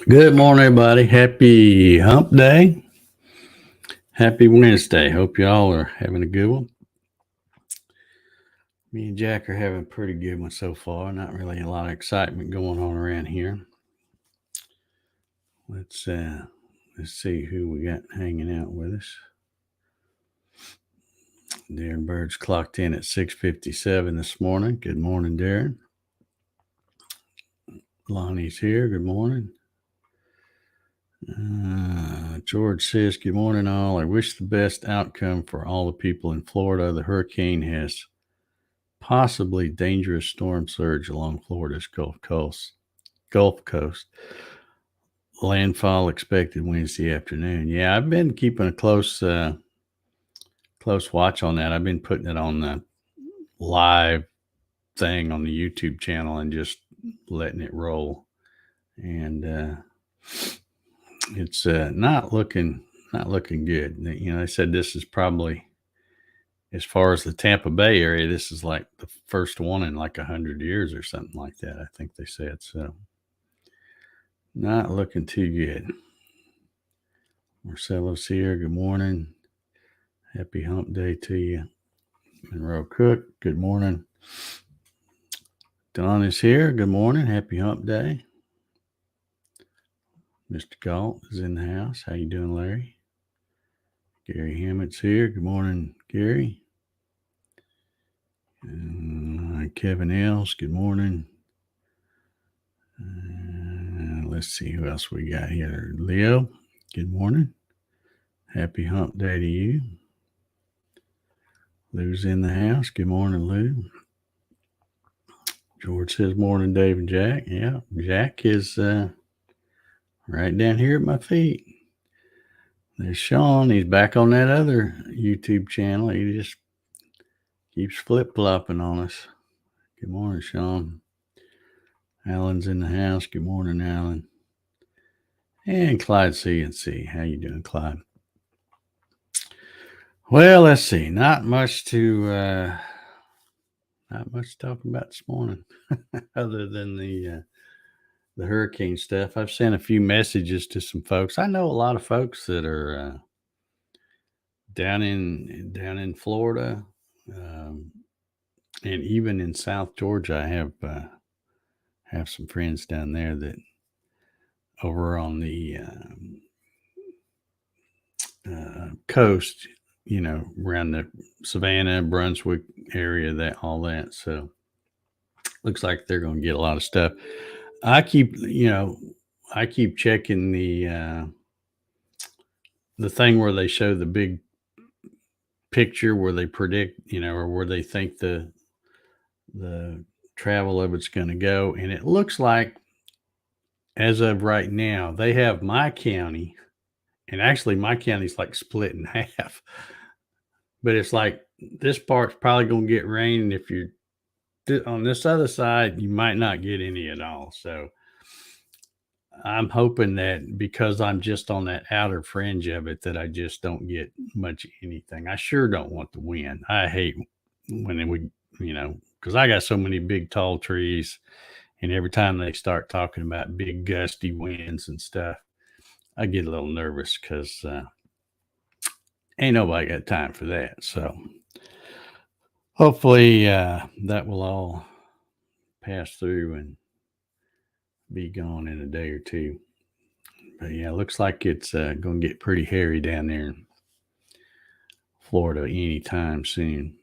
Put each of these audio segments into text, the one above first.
Good morning, everybody. Happy hump day. Happy Wednesday. Hope you all are having a good one. Me and Jack are having a pretty good one so far. Not really a lot of excitement going on around here. Let's see who we got hanging out with us. Darren Bird's clocked in at 6:57 this morning. Good morning, Darren. Lonnie's here. Good morning. George says, good morning, all. I wish the best outcome for all the people in Florida. The hurricane has possibly dangerous storm surge along Florida's Gulf Coast. Landfall expected Wednesday afternoon. Yeah, I've been keeping a close watch on that. I've been putting it on the live thing on the YouTube channel and just letting it roll. And it's not looking good. They said this is probably, as far as the Tampa Bay area, this is like the first one in like 100 years or something like that. I think they said so. Not looking too good. Marcelo's here. Good morning. Happy hump day to you. Monroe Cook, good morning. Don is here. Good morning. Happy hump day. Mr. Galt is in the house. How you doing, Larry? Gary Hammett's here. Good morning, Gary. Kevin Ailes, good morning. Let's see who else we got here. Leo, good morning. Happy hump day to you. Lou's in the house. Good morning, Lou. George says, morning, Dave and Jack. Yeah, Jack is right down here at my feet. There's Sean. He's back on that other YouTube channel. He just keeps flip-flopping on us. Good morning, Sean. Alan's in the house. Good morning, Alan. And Clyde CNC. How you doing, Clyde? Well, let's see. Not much to talk about this morning, other than the hurricane stuff. I've sent a few messages to some folks. I know a lot of folks that are down in Florida, and even in South Georgia. I have some friends down there that over on the coast, around the Savannah, Brunswick area, all that. So looks like they're going to get a lot of stuff. I keep checking the thing where they show the big picture where they predict, or where they think the travel of it's going to go. And it looks like, as of right now, they have my county, and actually my county's like split in half. But it's like this part's probably going to get rain, and if you're on this other side, you might not get any at all. So I'm hoping that because I'm just on that outer fringe of it, that I just don't get much anything. I sure don't want the wind. I hate when we, because I got so many big tall trees, and every time they start talking about big gusty winds and stuff, I get a little nervous because ain't nobody got time for that. So hopefully that will all pass through and be gone in a day or two. But yeah, it looks like it's going to get pretty hairy down there in Florida anytime soon.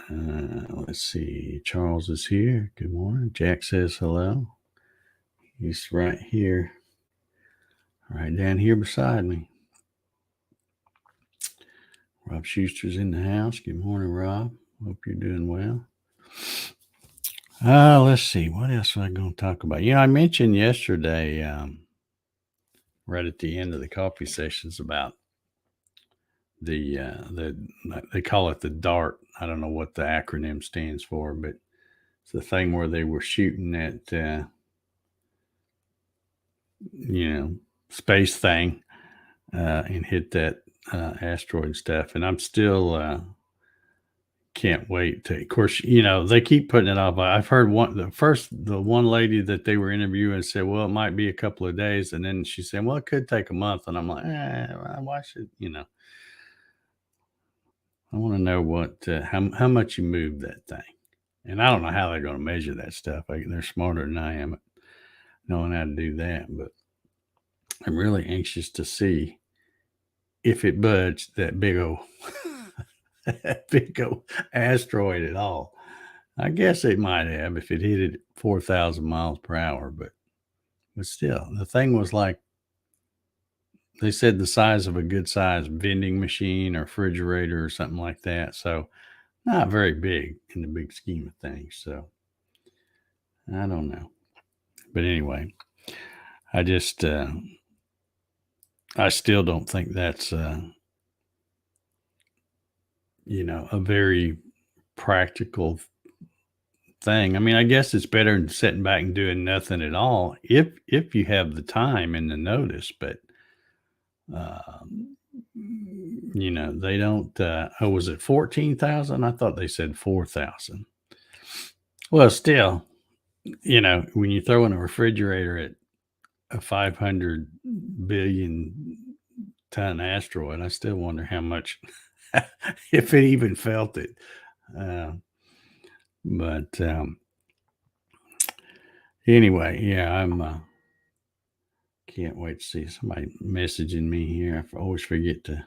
Let's see. Charles is here. Good morning. Jack says hello. He's right here, right down here beside me. Rob Schuster's in the house. Good morning, Rob. Hope you're doing well. Let's see. What else am I going to talk about? I mentioned yesterday, right at the end of the coffee sessions, about the they call it the DART. I don't know what the acronym stands for, but it's the thing where they were shooting at space thing and hit that asteroid stuff. And I'm still can't wait to, of course, they keep putting it off. I've heard the one lady that they were interviewing said, well, it might be a couple of days. And then she said, well, it could take a month. And I'm like, why should, I want to know how much you move that thing. And I don't know how they're going to measure that stuff. They're smarter than I am at knowing how to do that. But I'm really anxious to see if it budged that big old that big old asteroid at all. I guess it might have if it hit it at 4,000 miles per hour, but still, the thing was like they said the size of a good sized vending machine or refrigerator or something like that. So not very big in the big scheme of things. So I don't know. But anyway, I just I still don't think that's a very practical thing. I mean, I guess it's better than sitting back and doing nothing at all if you have the time and the notice, but they don't was it 14,000? I thought they said 4,000. Well, still, when you throw in a refrigerator at a 500 billion ton asteroid, I still wonder how much if it even felt it. But anyway, yeah, I'm can't wait to see somebody messaging me here. I always forget to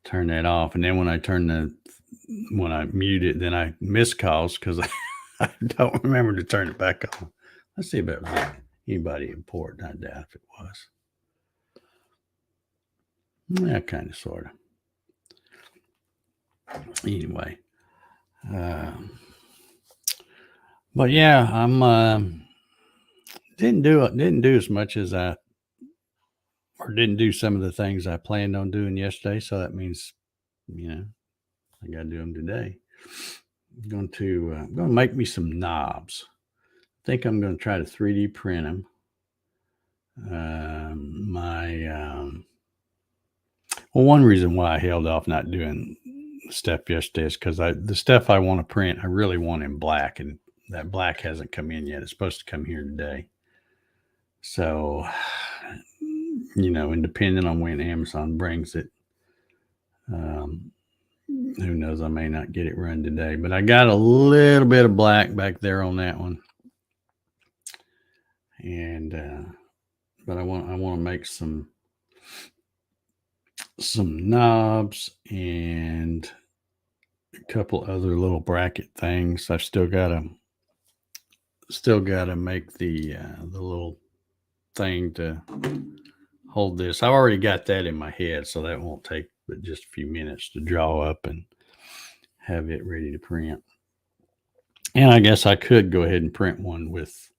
turn that off, and then when I mute it, then I miss calls because I don't remember to turn it back on. Let's see if it was anybody important. I doubt if it was. Yeah, kind of, sort of. Anyway, but yeah, I'm didn't do as much as didn't do some of the things I planned on doing yesterday. So that means, I got to do them today. I'm going to make me some knobs. I think I'm going to try to 3D print them. One reason why I held off not doing stuff yesterday is because the stuff I want to print, I really want in black, and that black hasn't come in yet. It's supposed to come here today. So, and depending on when Amazon brings it, who knows, I may not get it run today, but I got a little bit of black back there on that one. And, but I want to make some knobs and a couple other little bracket things. I've still got to make the little thing to hold this. I've already got that in my head, so that won't take but just a few minutes to draw up and have it ready to print. And I guess I could go ahead and print one with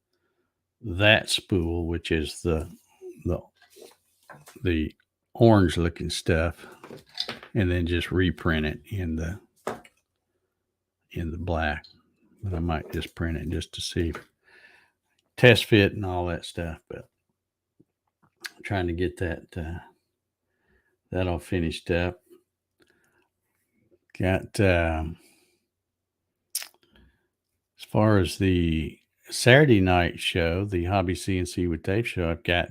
that spool, which is the orange looking stuff, and then just reprint it in the black. But I might just print it just to see test fit and all that stuff. But I'm trying to get that all finished up. Got as far as the Saturday night show, the Hobby CNC with Dave show, I've got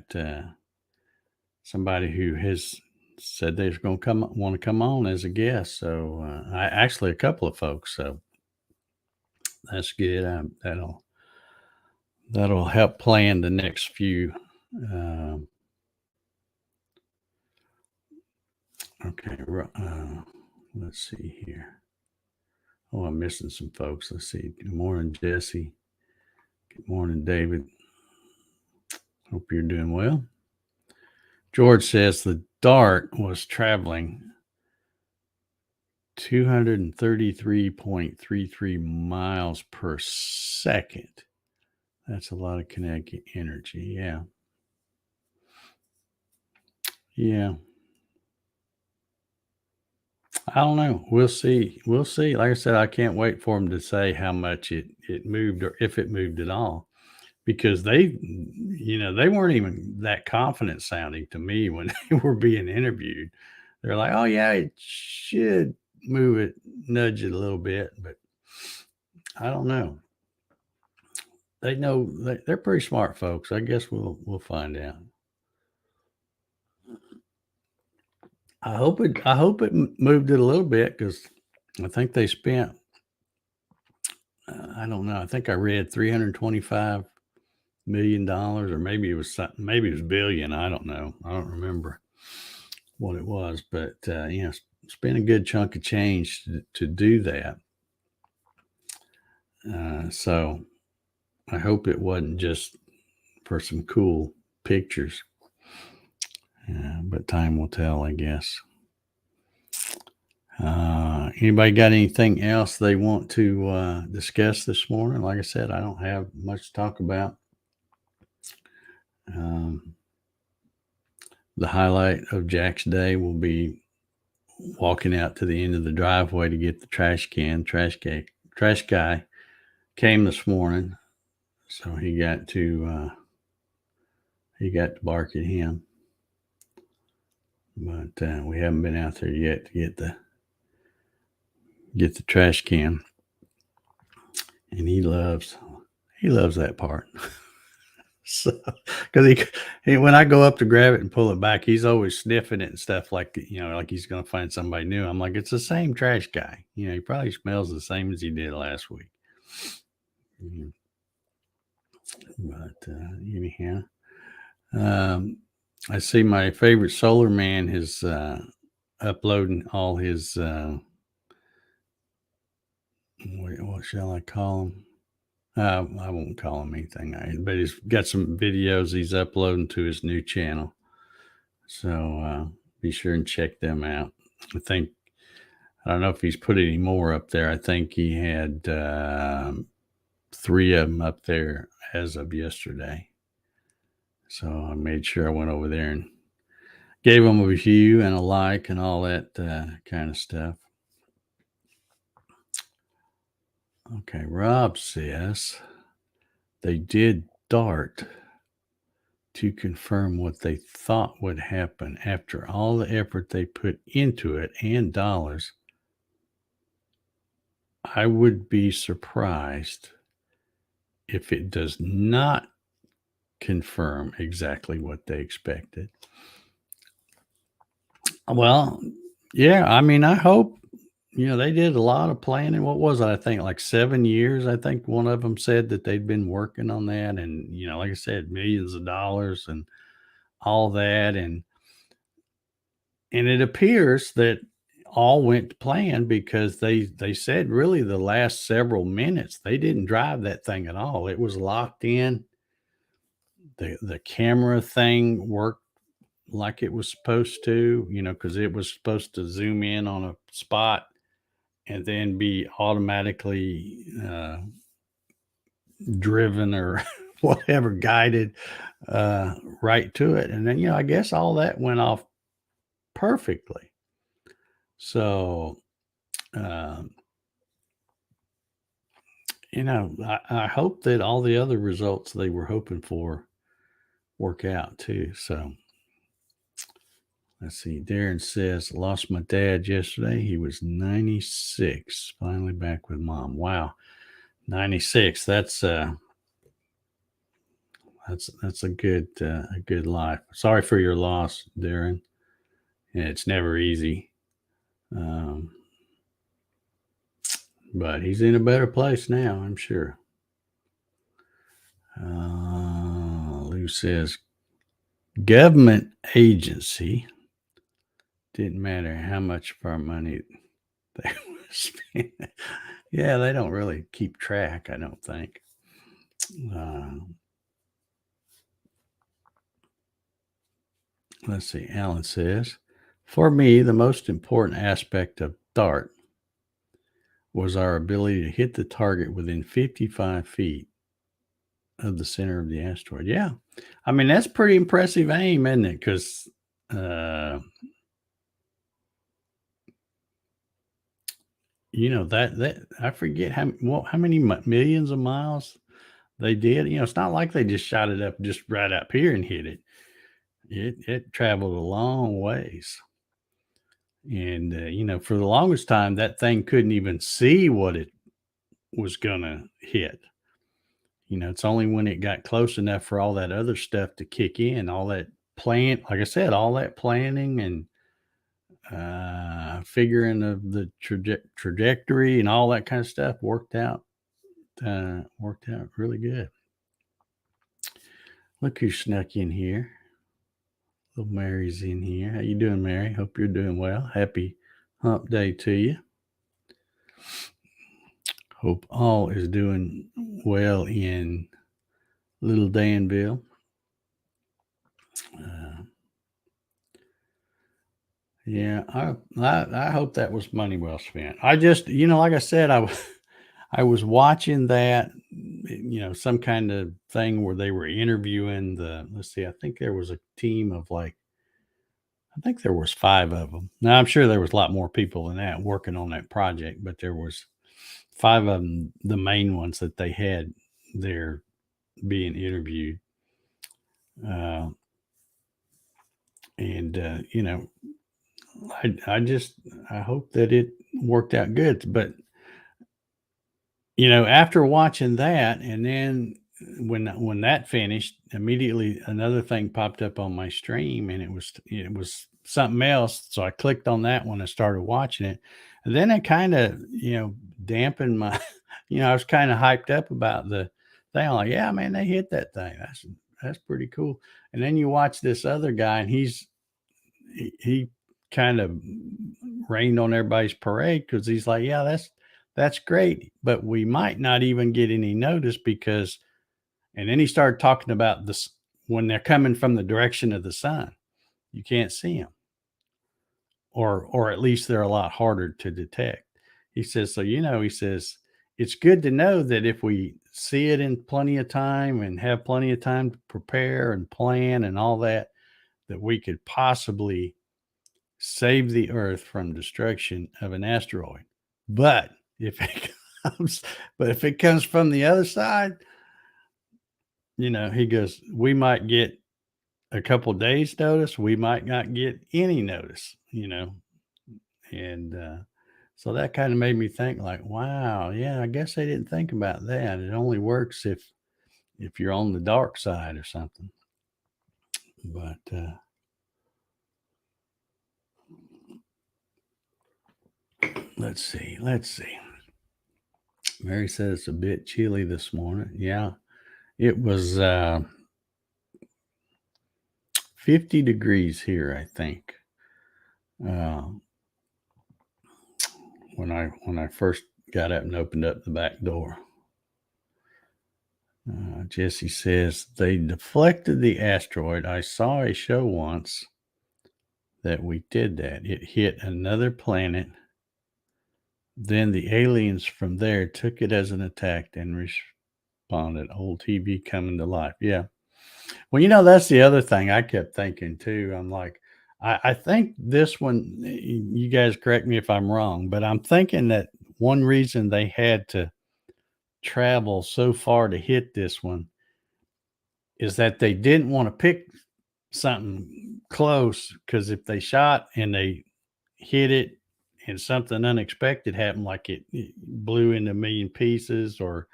somebody who has said they're going to want to come on as a guest. So I actually a couple of folks. So that's good. That'll help plan the next few. Okay. Let's see here. Oh, I'm missing some folks. Let's see. Good morning, Jesse. Good morning, David. Hope you're doing well. George says the Dart was traveling 233.33 miles per second. That's a lot of kinetic energy. Yeah. Yeah. I don't know. We'll see. Like I said, I can't wait for them to say how much it moved or if it moved at all, because they weren't even that confident sounding to me when they were being interviewed. They're like, oh yeah, it should move it, nudge it a little bit, but I don't know. They know they're pretty smart folks. I guess we'll find out. I hope it moved it a little bit because I think they spent. I don't know. I think I read $325 million, or maybe it was something. Maybe it was billion. I don't know. I don't remember what it was, but spent a good chunk of change to do that. So I hope it wasn't just for some cool pictures. But time will tell, I guess. Anybody got anything else they want to discuss this morning? Like I said, I don't have much to talk about. The highlight of Jack's day will be walking out to the end of the driveway to get the trash can. Trash guy came this morning, so he got to bark at him. But we haven't been out there yet to get the trash can, and he loves that part. So, because he when I go up to grab it and pull it back, he's always sniffing it and stuff, like like he's gonna find somebody new. I'm like, it's the same trash guy. He probably smells the same as he did last week. But anyhow, I see my favorite solar man is uploading all his what shall I call him? I won't call him anything, but he's got some videos he's uploading to his new channel. So be sure and check them out. I don't know if he's put any more up there. I think he had 3 of them up there as of yesterday. So I made sure I went over there and gave him a review and a like and all that kind of stuff. Okay, Rob says they did DART to confirm what they thought would happen after all the effort they put into it and dollars. I would be surprised if it does not confirm exactly what they expected. Well, yeah, I mean, I hope. They did a lot of planning. What was it? I think like 7 years. I think one of them said that they'd been working on that, and like I said, millions of dollars and all that, and it appears that all went to plan, because they said really the last several minutes they didn't drive that thing at all. It was locked in. The camera thing worked like it was supposed to, because it was supposed to zoom in on a spot and then be automatically driven or whatever, guided right to it. And then, I guess all that went off perfectly. So, I hope that all the other results they were hoping for work out too. So, let's see. Darren says, lost my dad yesterday. He was 96, finally back with mom. Wow. 96. That's a good life. Sorry for your loss, Darren. And it's never easy. But he's in a better place now, I'm sure. Lou says, government agency, didn't matter how much of our money they spent. Yeah, they don't really keep track, I don't think. Let's see. Alan says, for me, the most important aspect of DART was our ability to hit the target within 55 feet of the center of the asteroid. Yeah. I mean, that's pretty impressive aim, isn't it? Because that I forget how many millions of miles they did. It's not like they just shot it up just right up here and hit it. It traveled a long ways. And, for the longest time, that thing couldn't even see what it was going to hit. It's only when it got close enough for all that other stuff to kick in, all that like I said, all that planning and figuring of the trajectory and all that kind of stuff worked out really good. Look who snuck in here. Little Mary's in here. How you doing, Mary? Hope you're doing well. Happy hump day to you. Hope all is doing well in Little Danville. Yeah, I hope that was money well spent. I just, like I said, I was watching that, some kind of thing where they were interviewing let's see, I think there was a team of I think there was 5 of them. Now I'm sure there was a lot more people than that working on that project, but there was 5 of them, the main ones that they had there being interviewed. Uh, and I hope that it worked out good. But after watching that, and then when that finished, immediately another thing popped up on my stream, and it was something else. So I clicked on that one and started watching it, and then it kind of dampened my. I was kind of hyped up about the thing. I'm like, yeah, man, they hit that thing. That's pretty cool. And then you watch this other guy, and he kind of rained on everybody's parade because he's like, yeah, that's great, but we might not even get any notice because. And then he started talking about this when they're coming from the direction of the sun, you can't see them, or at least they're a lot harder to detect. He says, so he says it's good to know that if we see it in plenty of time and have plenty of time to prepare and plan and all that, that we could possibly save the earth from destruction of an asteroid. But if it comes from the other side, he goes, we might get a couple days notice, we might not get any notice, and so that kind of made me think like, wow, yeah, I guess they didn't think about that. It only works if you're on the dark side or something. But let's see. Mary says it's a bit chilly this morning. Yeah, it was 50 degrees here, I think. When I first got up and opened up the back door. Jesse says they deflected the asteroid. I saw a show once that we did that. It hit another planet. Then the aliens from there took it as an attack and responded. Old TV coming to life. Yeah. Well, that's the other thing I kept thinking too. I'm like, I think this one, you guys correct me if I'm wrong, but I'm thinking that one reason they had to travel so far to hit this one is that they didn't want to pick something close, because if they shot and they hit it and something unexpected happened, like it blew into a million pieces, or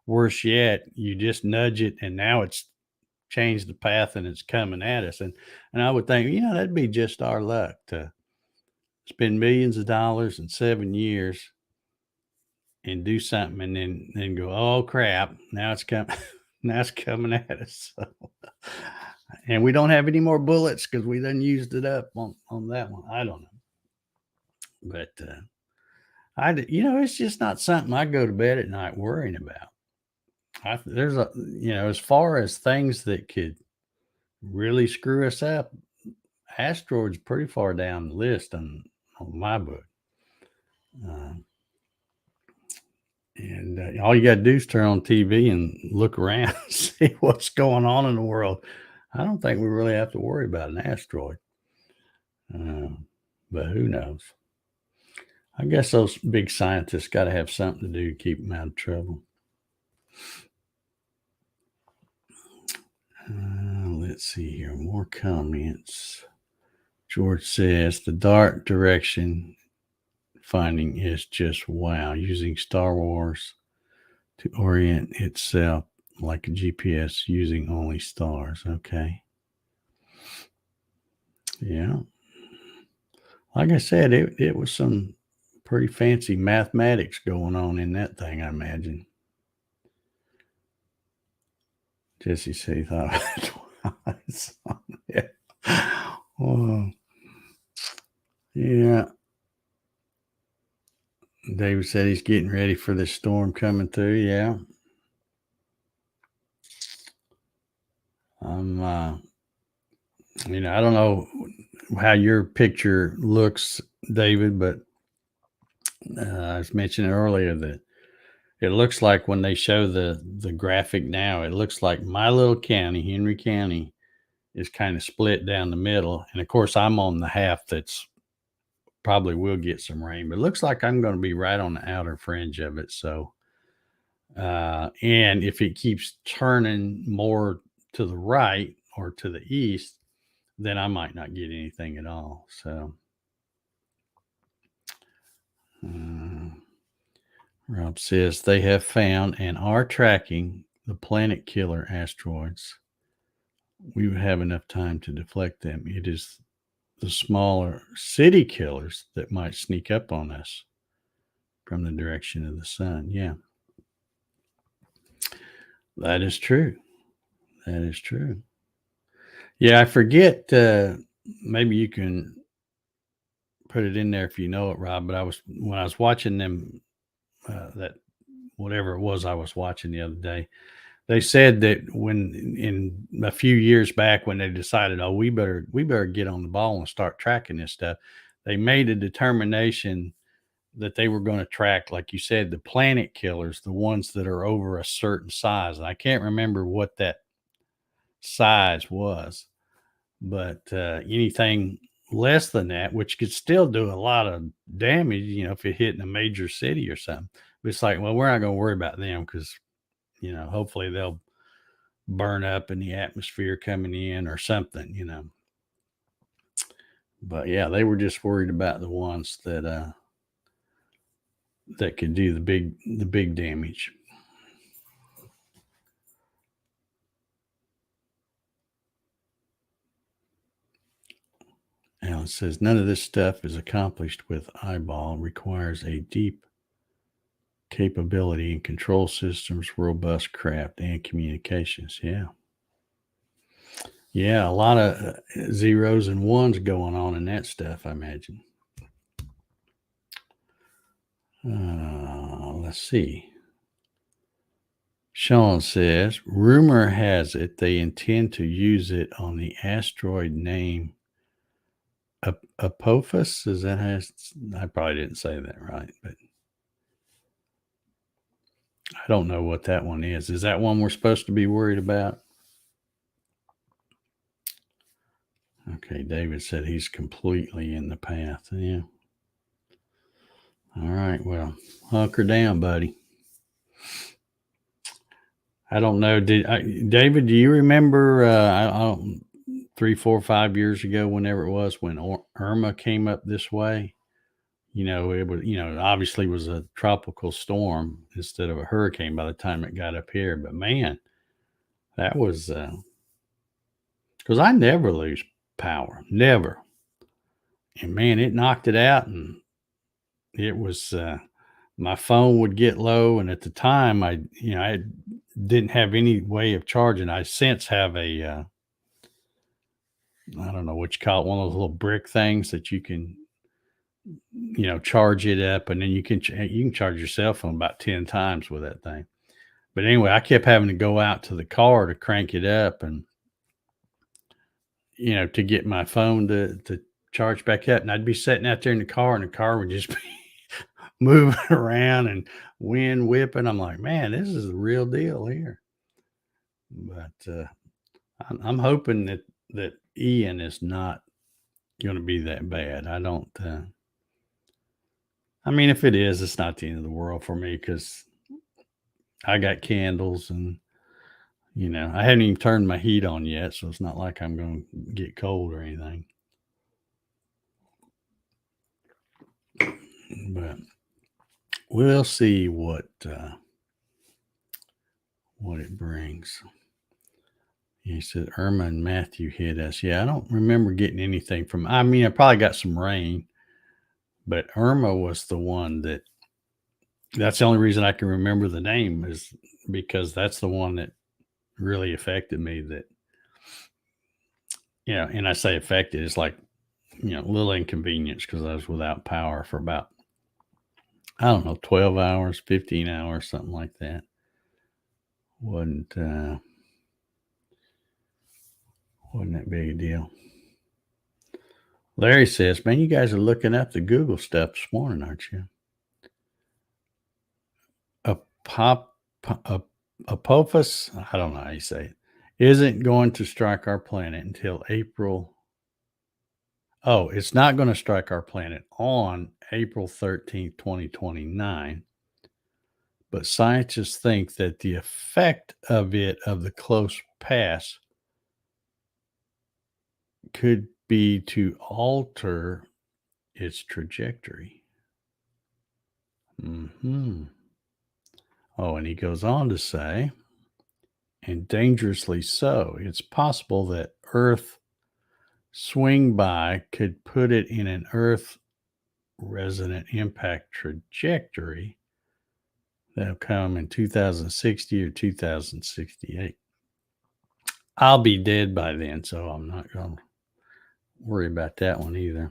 worse yet, you just nudge it and now it's changed the path and it's coming at us. And I would think, that'd be just our luck to spend millions of dollars in 7 years and do something and then go, oh crap, now it's coming. Now it's coming at us. So, and we don't have any more bullets because we done used it up on that one. I don't know. But it's just not something I go to bed at night worrying about. There's as far as things that could really screw us up, asteroids pretty far down the list on my book. And all you got to do is turn on TV and look around, see what's going on in the world. I don't think we really have to worry about an asteroid. But who knows? I guess those big scientists got to have something to do to keep them out of trouble. Let's see here. More comments. George says the dark direction finding is just wow, using Star Wars to orient itself like a GPS using only stars. Okay. Yeah. Like I said, it was some pretty fancy mathematics going on in that thing, I imagine. Jesse said he thought twice. Yeah. Oh, yeah. David said he's getting ready for this storm coming through. Yeah. I'm, I don't know how your picture looks, David, but I was mentioning earlier that it looks like when they show the graphic now, it looks like my little county, Henry County, is kind of split down the middle. And of course, I'm on the half that's probably will get some rain, but it looks like I'm going to be right on the outer fringe of it. So, and if it keeps turning more to the right or to the east, then I might not get anything at all. So, uh, Rob says they have found and are tracking the planet killer asteroids. We would have enough time to deflect them. It is the smaller city killers that might sneak up on us from the direction of the sun. Yeah, that is true. That is true. Yeah, I forget. Maybe you can put it in there if you know it, Rob. But when I was watching them, that whatever it was I was watching the other day, they said that when in a few years back when they decided, oh, we better get on the ball and start tracking this stuff, they made a determination that they were going to track, like you said, the planet killers, the ones that are over a certain size. And I can't remember what that size was, but anything less than that, which could still do a lot of damage, if it hit in a major city or something. But it's like, well, we're not going to worry about them because, hopefully they'll burn up in the atmosphere coming in or something. But yeah, they were just worried about the ones that could do the big damage. Alan says none of this stuff is accomplished with eyeball, requires a deep capability in control systems, robust craft, and communications. Yeah. Yeah, a lot of zeros and ones going on in that stuff, I imagine. Let's see. Sean says, rumor has it they intend to use it on the asteroid name Apophis. Is that how I probably didn't say that right, but I don't know what that one is. Is that one we're supposed to be worried about? Okay, David said he's completely in the path. Yeah. All right. Well, hunker down, buddy. I don't know. David? Do you remember? I don't. 3, 4, 5 years ago, whenever it was, when Irma came up this way. It was. Obviously was a tropical storm instead of a hurricane by the time it got up here. But man, that was because I never lose power, never. And man, it knocked it out, and it was. My phone would get low, and at the time, I didn't have any way of charging. I since have a I don't know what you call it, one of those little brick things that you can, charge it up, and then you can charge your cell phone about 10 times with that thing. But anyway, I kept having to go out to the car to crank it up and, to get my phone to charge back up. And I'd be sitting out there in the car, and the car would just be moving around and wind whipping. I'm like, man, this is the real deal here. But I'm hoping that Ian is not going to be that bad. I don't. I mean, if it is, it's not the end of the world for me because I got candles and I haven't even turned my heat on yet, so it's not like I'm going to get cold or anything. But we'll see what it brings. He said Irma and Matthew hit us. Yeah, I don't remember getting anything from. I mean, I probably got some rain, but Irma was the one that. That's the only reason I can remember the name is because that's the one that really affected me. That and I say affected, it's like a little inconvenience because I was without power for about I don't know 12 hours, 15 hours, something like that. Wasn't that big a deal. Larry says, "Man, you guys are looking up the Google stuff this morning, aren't you?" A pop, a Apophis, I don't know how you say it, isn't going to strike our planet until April. Oh, it's not going to strike our planet on April 13th, 2029. But scientists think that the effect of the close pass could be to alter its trajectory. Oh, and he goes on to say, and dangerously so, it's possible that Earth swing by could put it in an Earth resonant impact trajectory that'll come in 2060 or 2068. I'll be dead by then, so I'm not going to worry about that one either.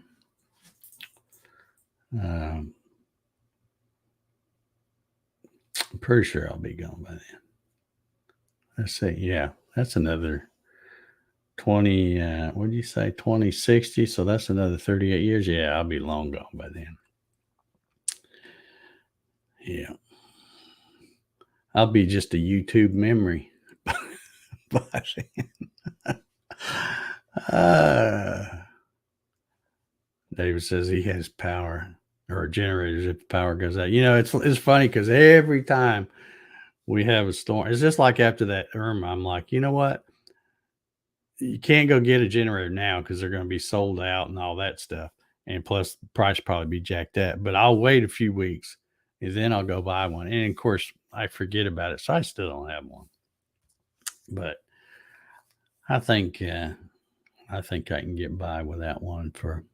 I'm pretty sure I'll be gone by then. Let's see. Yeah, that's another 20. What did you say? 2060. So that's another 38 years. Yeah, I'll be long gone by then. Yeah. I'll be just a YouTube memory by then. David says he has power or generators if the power goes out. It's funny because every time we have a storm, it's just like after that Irma, I'm like, you know what? You can't go get a generator now because they're going to be sold out and all that stuff. And plus, the price probably be jacked up. But I'll wait a few weeks and then I'll go buy one. And of course, I forget about it, so I still don't have one. But I think I can get by without one for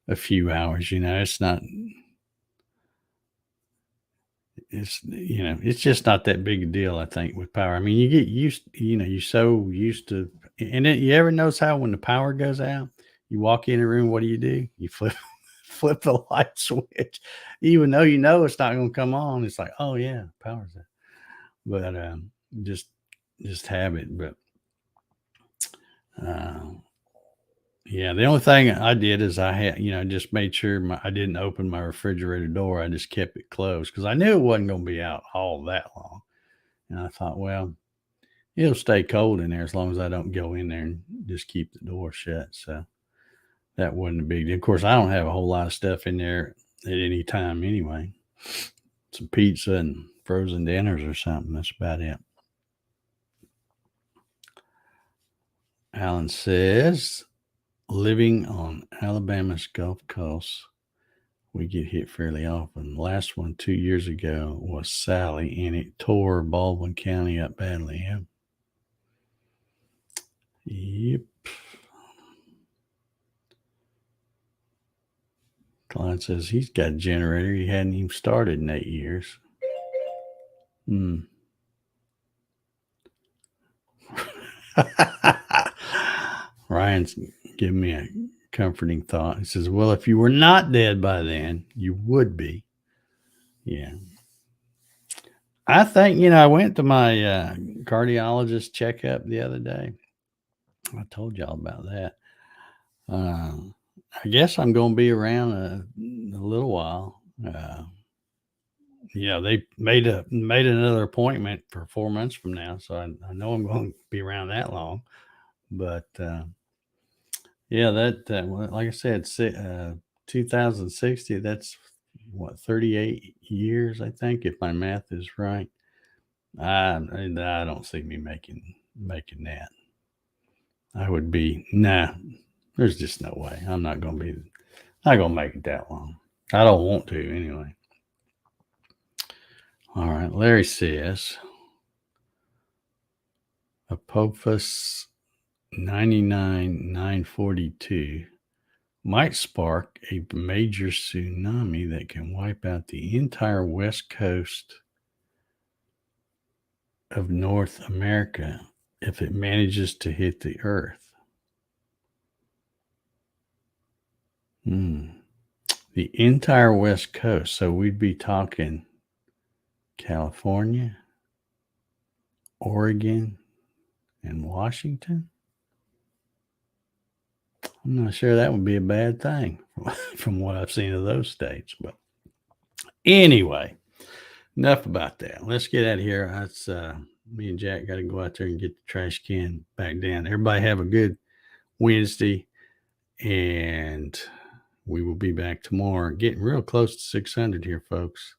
a few hours. It's just not that big a deal. I think with power. I mean, you get used. You're so used to, and you ever notice how when the power goes out, you walk in a room. What do? You flip the light switch, even though it's not going to come on. It's like, oh yeah, power's out. But just habit. But yeah, the only thing I did is I had, just made sure I didn't open my refrigerator door. I just kept it closed because I knew it wasn't going to be out all that long. And I thought, well, it'll stay cold in there as long as I don't go in there and just keep the door shut. So that wasn't a big deal. Of course, I don't have a whole lot of stuff in there at any time anyway. Some pizza and frozen dinners or something. That's about it. Alan says, living on Alabama's Gulf Coast, we get hit fairly often. The last one 2 years ago was Sally, and it tore Baldwin County up badly. Yep. Client says he's got a generator. He hadn't even started in 8 years. Ryan's giving me a comforting thought. He says, well, if you were not dead by then, you would be. Yeah. I think, I went to my cardiologist checkup the other day. I told y'all about that. I guess I'm going to be around a little while. They made another appointment for 4 months from now, so I know I'm going to be around that long. But that like I said, 2060. That's what 38 years, I think, if my math is right. I don't see me making that. I would be nah. There's just no way. I'm not going to make it that long. I don't want to anyway. All right. Larry says Apophis 99942 might spark a major tsunami that can wipe out the entire west coast of North America if it manages to hit the earth. The entire west coast. So we'd be talking California, Oregon, and Washington. I'm not sure that would be a bad thing from what I've seen of those states. But anyway, enough about that. Let's get out of here. That's me and Jack got to go out there and get the trash can back down. Everybody have a good Wednesday, and we will be back tomorrow. Getting real close to 600 here, folks.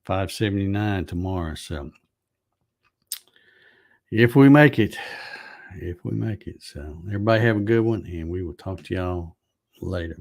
579 tomorrow. So if we make it. So everybody have a good one, and we will talk to y'all later.